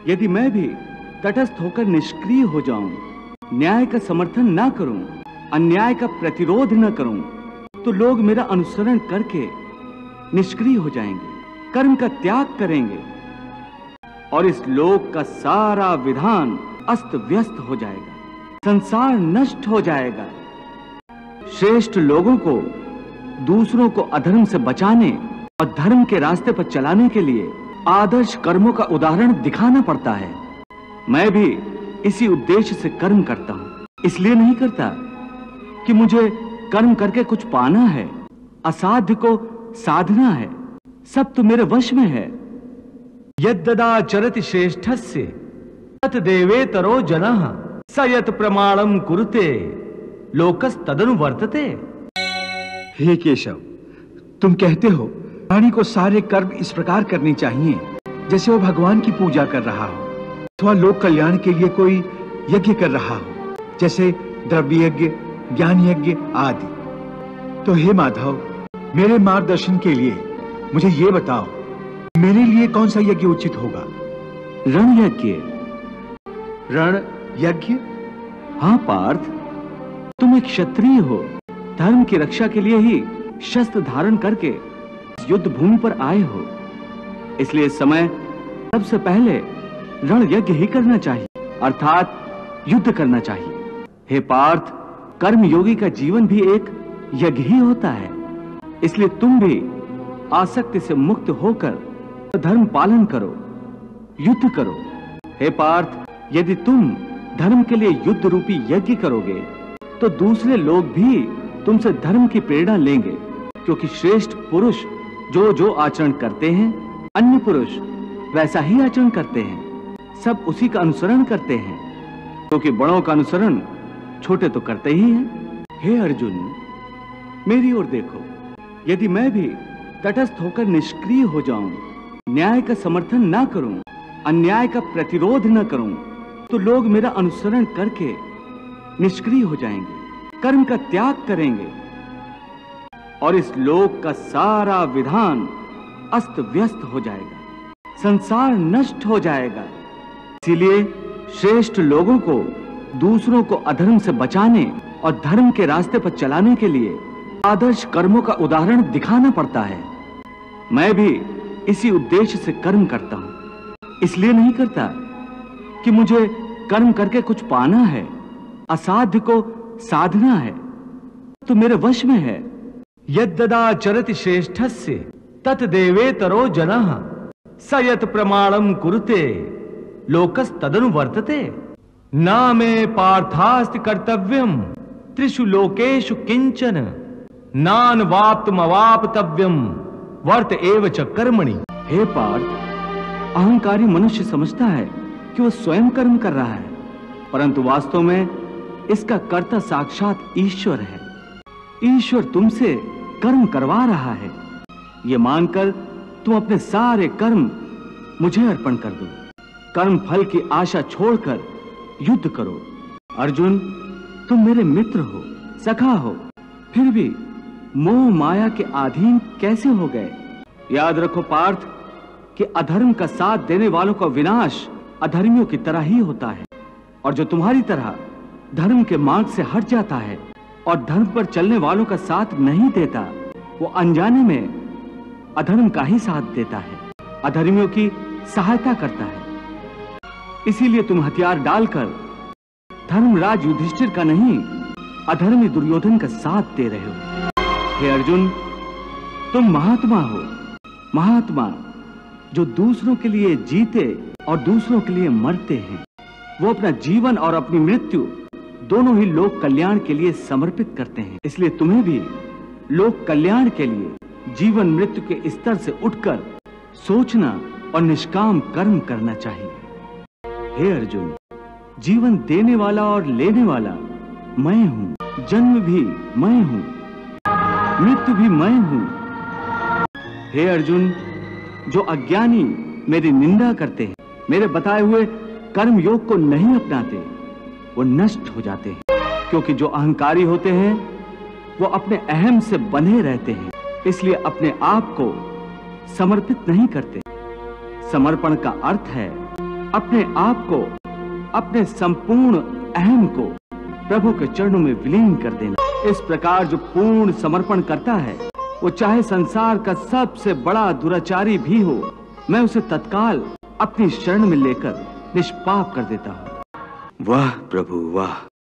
यदि मैं भी तटस्थ होकर निष्क्रिय हो जाऊं, न्याय का समर्थन ना करूं, अन्याय का प्रतिरोध न करूं, तो लोग मेरा अनुसरण करके निष्क्रिय हो जाएंगे, कर्म का त्याग करेंगे और इस लोक का सारा विधान अस्त व्यस्त हो जाएगा, संसार नष्ट हो जाएगा। श्रेष्ठ लोगों को दूसरों को अधर्म से बचाने और धर्म के रास्ते पर चलाने के लिए आदर्श कर्मों का उदाहरण दिखाना पड़ता है। मैं भी इसी उद्देश्य से कर्म करता हूं। इसलिए नहीं करता कि मुझे कर्म करके कुछ पाना है, असाध्य को साधना है। सब तो मेरे वश में है। यद्ददाचरति श्रेष्ठस्य तद्देवेतरो जनः स यत् प्रमाणम कुरुते लोकस्तदनुवर्तते। हे केशव, तुम कहते हो प्राणी को सारे कर्म इस प्रकार करने चाहिए जैसे वो भगवान की पूजा कर रहा हो अथवा लोक कल्याण के लिए कोई यज्ञ कर रहा हो, जैसे द्रव्य यज्ञ, ज्ञान यज्ञ आदि। तो हे माधव, मेरे मार्गदर्शन के लिए मुझे ये बताओ, मेरे लिए कौन सा यज्ञ उचित होगा? रण यज्ञ। रण यज्ञ? हाँ पार्थ, तुम एक क्षत्रिय हो, धर्म की रक्षा के लिए ही शस्त्र धारण करके युद्ध भूमि पर आए हो। इसलिए इस समय सबसे पहले रण यज्ञ ही करना चाहिए, अर्थात युद्ध करना चाहिए। हे पार्थ, कर्म योगी का जीवन भी एक यज्ञ ही होता है। इसलिए तुम भी आसक्ति से मुक्त होकर धर्म पालन करो, युद्ध करो। हे पार्थ, यदि तुम धर्म के लिए युद्ध रूपी यज्ञ करोगे तो दूसरे लोग भी तुमसे धर्म की प्रेरणा लेंगे, क्योंकि श्रेष्ठ पुरुष जो जो आचरण करते हैं, अन्य पुरुष वैसा ही आचरण करते हैं। सब उसी का अनुसरण करते हैं, क्योंकि बड़ों का अनुसरण छोटे तो करते ही हैं। हे अर्जुन, मेरी ओर देखो। यदि मैं भी तटस्थ होकर निष्क्रिय हो जाऊं, न्याय का समर्थन ना करूं, अन्याय का प्रतिरोध न करूं, तो लोग मेरा अनुसरण करके निष्क्रिय हो जाएंगे, कर्म का त्याग करेंगे और इस लोक का सारा विधान अस्त व्यस्त हो जाएगा, संसार नष्ट हो जाएगा। इसीलिए श्रेष्ठ लोगों को दूसरों को अधर्म से बचाने और धर्म के रास्ते पर चलाने के लिए आदर्श कर्मों का उदाहरण दिखाना पड़ता है। मैं भी इसी उद्देश्य से कर्म करता हूं। इसलिए नहीं करता कि मुझे कर्म करके कुछ पाना है, असाध्य को साधना है, तो मेरे वश में है। यद्ददाचरति श्रेष्ठस्य तद्देवेतरो जनः स यत् प्रमाणम कुरुते लोकस्तदनुवर्तते। न मे पार्थास्ति कर्तव्यम त्रिषु लोकेषु किंचन नानवाप्तमवाप्तव्यम वर्त एव च कर्मणि। हे पार्थ, अहंकारी मनुष्य समझता है कि वह स्वयं कर्म कर रहा है, परंतु वास्तव में इसका कर्ता साक्षात ईश्वर है। ईश्वर तुमसे कर्म करवा रहा है। ये मानकर तुम अपने सारे कर्म मुझे अर्पण कर दो। कर्म फल की आशा छोड़कर युद्ध करो। अर्जुन, तुम मेरे मित्र हो, सखा हो, फिर भी मोह माया के अधीन कैसे हो गए? याद रखो पार्थ कि अधर्म का साथ देने वालों का विनाश अधर्मियों की तरह ही होता है, और जो तुम्हारी तरह धर्म के मार्ग से हट जाता है और धर्म पर चलने वालों का साथ नहीं देता, वो अनजाने में अधर्म का ही साथ देता है, अधर्मियों की सहायता करता है। इसीलिए तुम हथियार डालकर धर्मराज युधिष्ठिर का नहीं, अधर्मी दुर्योधन का साथ दे रहे हो। हे अर्जुन, तुम महात्मा हो, महात्मा जो दूसरों के लिए जीते और दूसरों के लिए मरते हैं। वो अपना जीवन और अपनी मृत्यु दोनों ही लोक कल्याण के लिए समर्पित करते हैं। इसलिए तुम्हें भी लोक कल्याण के लिए जीवन मृत्यु के स्तर से उठकर सोचना और निष्काम कर्म करना चाहिए। हे अर्जुन, जीवन देने वाला और लेने वाला मैं हूं, जन्म भी मैं हूं, मृत्यु भी मैं हूं। हे अर्जुन, जो अज्ञानी मेरी निंदा करते हैं, मेरे बताए हुए कर्म योग को नहीं अपनाते, वो नष्ट हो जाते हैं। क्योंकि जो अहंकारी होते हैं वो अपने अहम से बंधे रहते हैं, इसलिए अपने आप को समर्पित नहीं करते। समर्पण का अर्थ है अपने आप को, अपने संपूर्ण अहम को प्रभु के चरणों में विलीन कर देना। इस प्रकार जो पूर्ण समर्पण करता है, वो चाहे संसार का सबसे बड़ा दुराचारी भी हो, मैं उसे तत्काल अपनी शरण में लेकर निष्पाप कर देता हूँ। वाह प्रभु वाह।